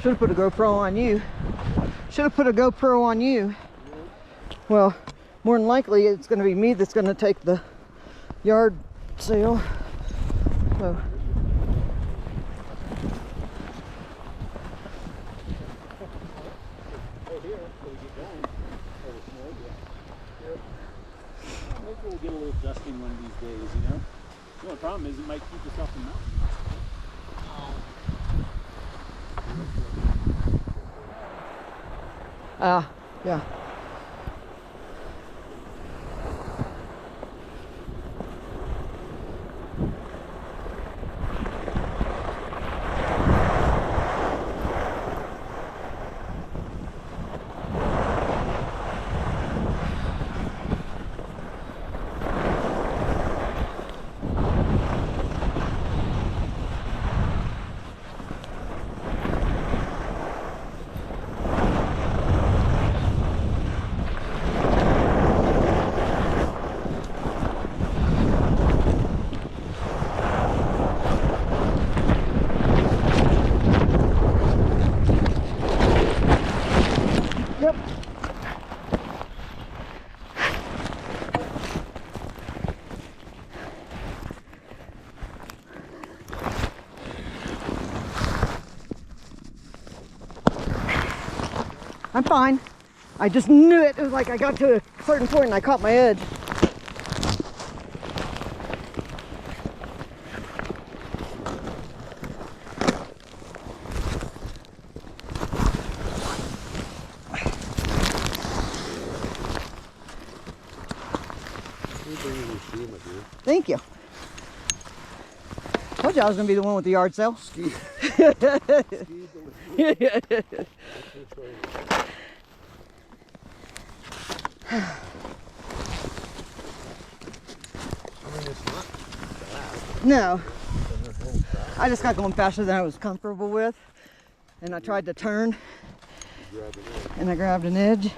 Should have put a GoPro on you. Should have put a GoPro on you. Well, more than likely it's going to be me that's going to take the yard sale. So. Maybe we'll get a little dusting one of these days, you know? The only problem is it might keep us off the mountain. Yeah. Yep. I'm fine. I just knew it. It was like I got to a certain point and I caught my edge. Thank you. Told you I was going to be the one with the yard sale. No. I just got going faster than I was comfortable with. And I tried to turn. And I grabbed an edge.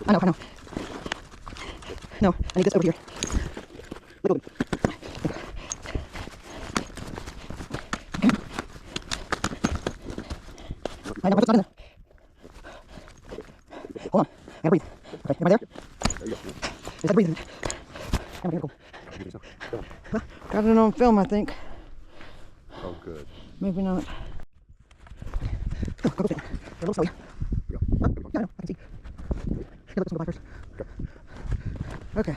I know. No, I need this over here. Let go. I know, it's not in there. Hold on, I gotta breathe. Okay, am I there? Is that breathing? Am I here? Well, got it on film, I think. Oh, good. Maybe not. Go. They're a little slow. Yeah, I know, I can see. Here, let's go by first. Okay.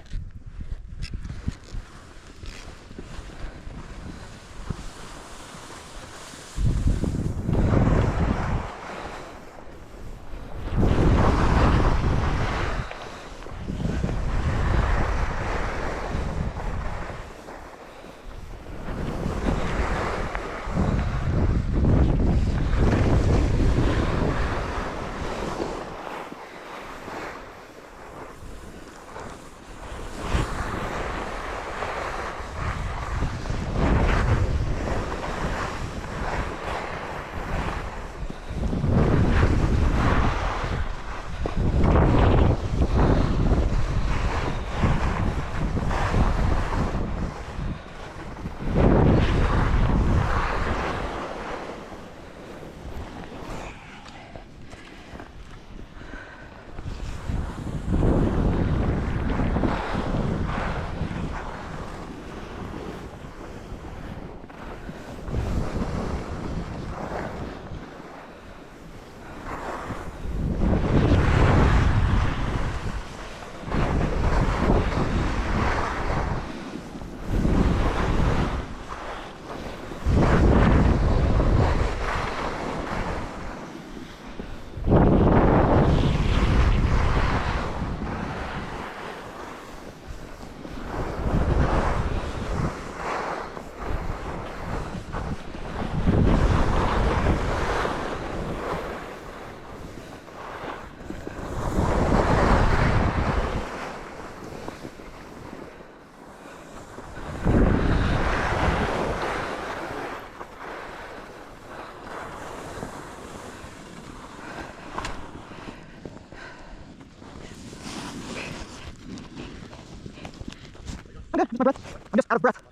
I'm good. That's my breath. I'm just out of breath.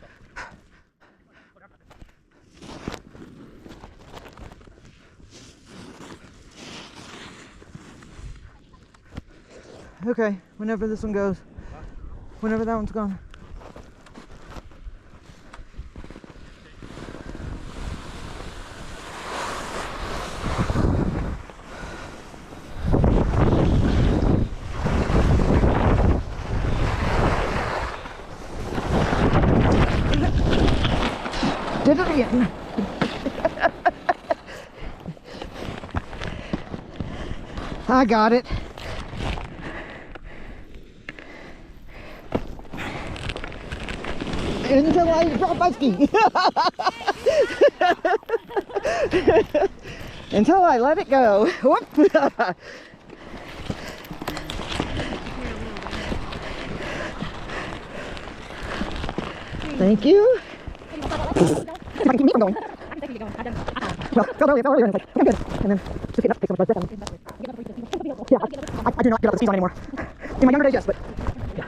Okay, whenever this one goes. Whenever that one's gone. Did it again. I got it. Until I drop my ski. Until I let it go. Whoop. Thank you. If I can keep me from going. Well, fell earlier and it's like, okay, I'm good. And then just getting up, take some breath down. Yeah, I do not get up the skis on anymore. In my younger days, yes, but yeah.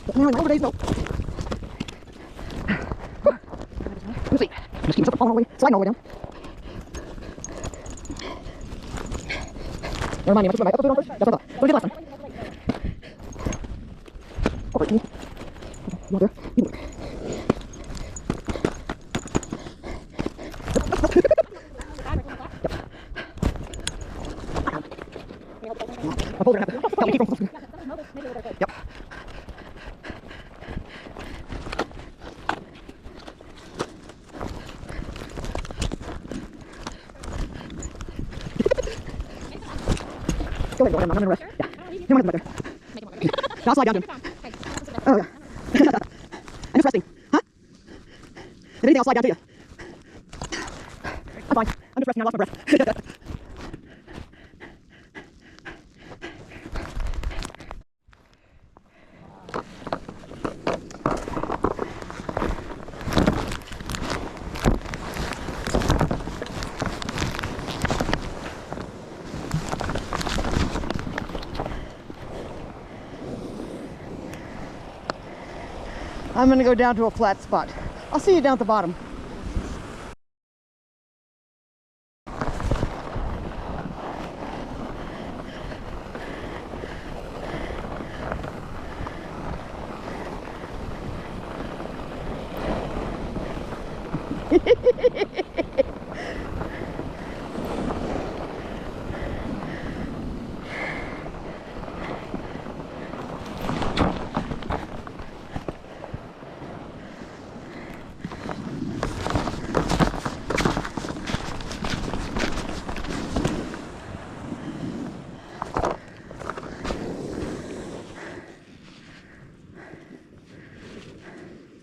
But now in my older days, no. Let's see. I'm just keeping myself falling all the way, sliding all the way down. Remind me, am I supposed to put my upper foot on first? That's what I thought. What did we do last time? Over to me. You there? You look. I'll hold her. Help me keep from. Yep. Go ahead, I'm gonna rest. Yeah. You don't have to back there. I'll slide down to him. Oh, yeah. I'm just resting. Huh? If anything, I'll slide down to you. I'm fine. I'm just resting. I lost my breath. I'm going to go down to a flat spot. I'll see you down at the bottom.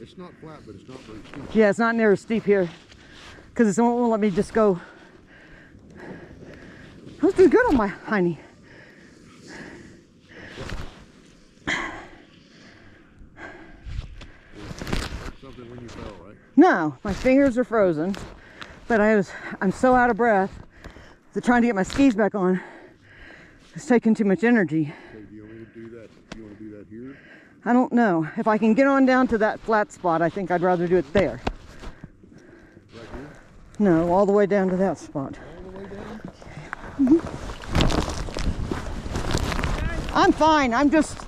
It's not flat, but it's not very steep. Yeah, it's not near as steep here because it won't let me just go. I was doing good on my hiney. Something when you fell, right? No, my fingers are frozen, but I'm so out of breath that trying to get my skis back on is taking too much energy. Okay, do you want me to do that? Do you want to do that here? I don't know. If I can get on down to that flat spot, I think I'd rather do it there. Right here? No, all the way down to that spot. All the way down? I'm fine. I'm just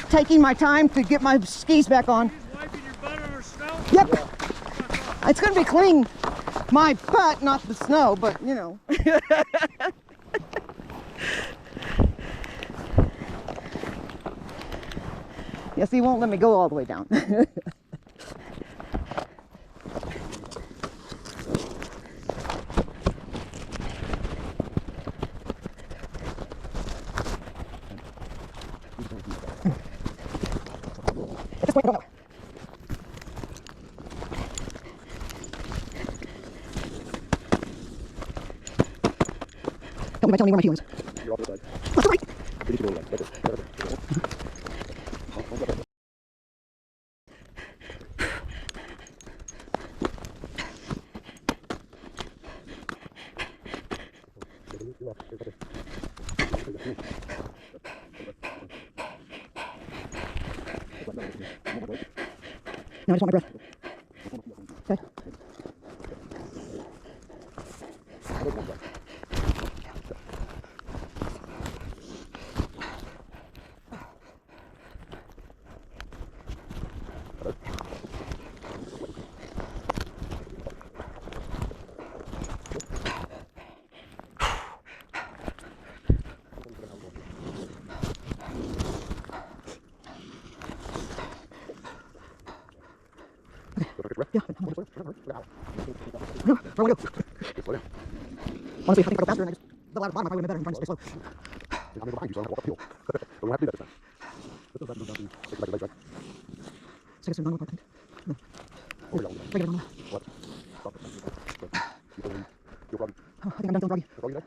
taking my time to get my skis back on. She's wiping your butt on her snow? Yep. It's going to be clean. My butt, not the snow, but you know. Yes, he won't let me go all the way down. At this point, I don't know. Don't be by telling me where my heel is. You're off the side. That's right. You need to go like this. No, I just want my breath. Okay. Yeah. No, where I want to go. Honestly, if I think I go faster and I just double out of the bottom, I probably would have been better than trying to stay slow. I'm behind you, so I don't have to walk uphill. But we'll have to do that this time. Let's go back and go down to take the legs, right? Let's take a swim down one part, I think. No. Over down. Break it on that. What? Stop it. You feel froggy? Oh, I think I'm done feeling groggy. Feel froggy now?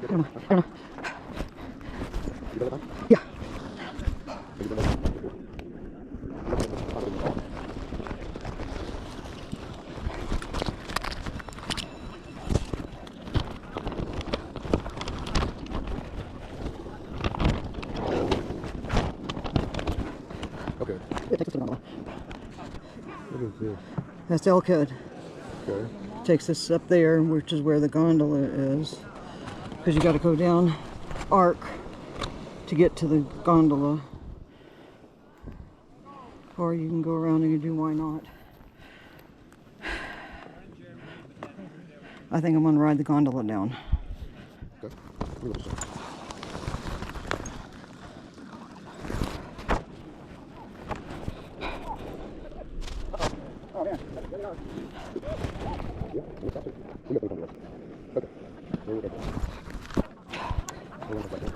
I don't know. You better now? Yeah. You better now? Okay. It takes us to the gondola. What is this? That's Elkhead. Okay. Takes us up there, which is where the gondola is. Because you got to go down Arc to get to the gondola. Or you can go around and you do Why Not. I think I'm going to ride the gondola down. Okay. Let me look this up. Oh, yeah. Yeah, we'll stop it. We got those on the rest. Okay. There we go. We'll run it back in.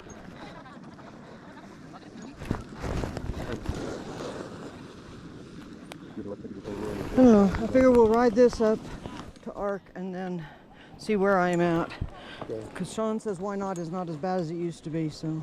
I don't know. I figure we'll ride this up to Arc and then see where I'm at. Okay. Because Sean says Why Not is not as bad as it used to be, so.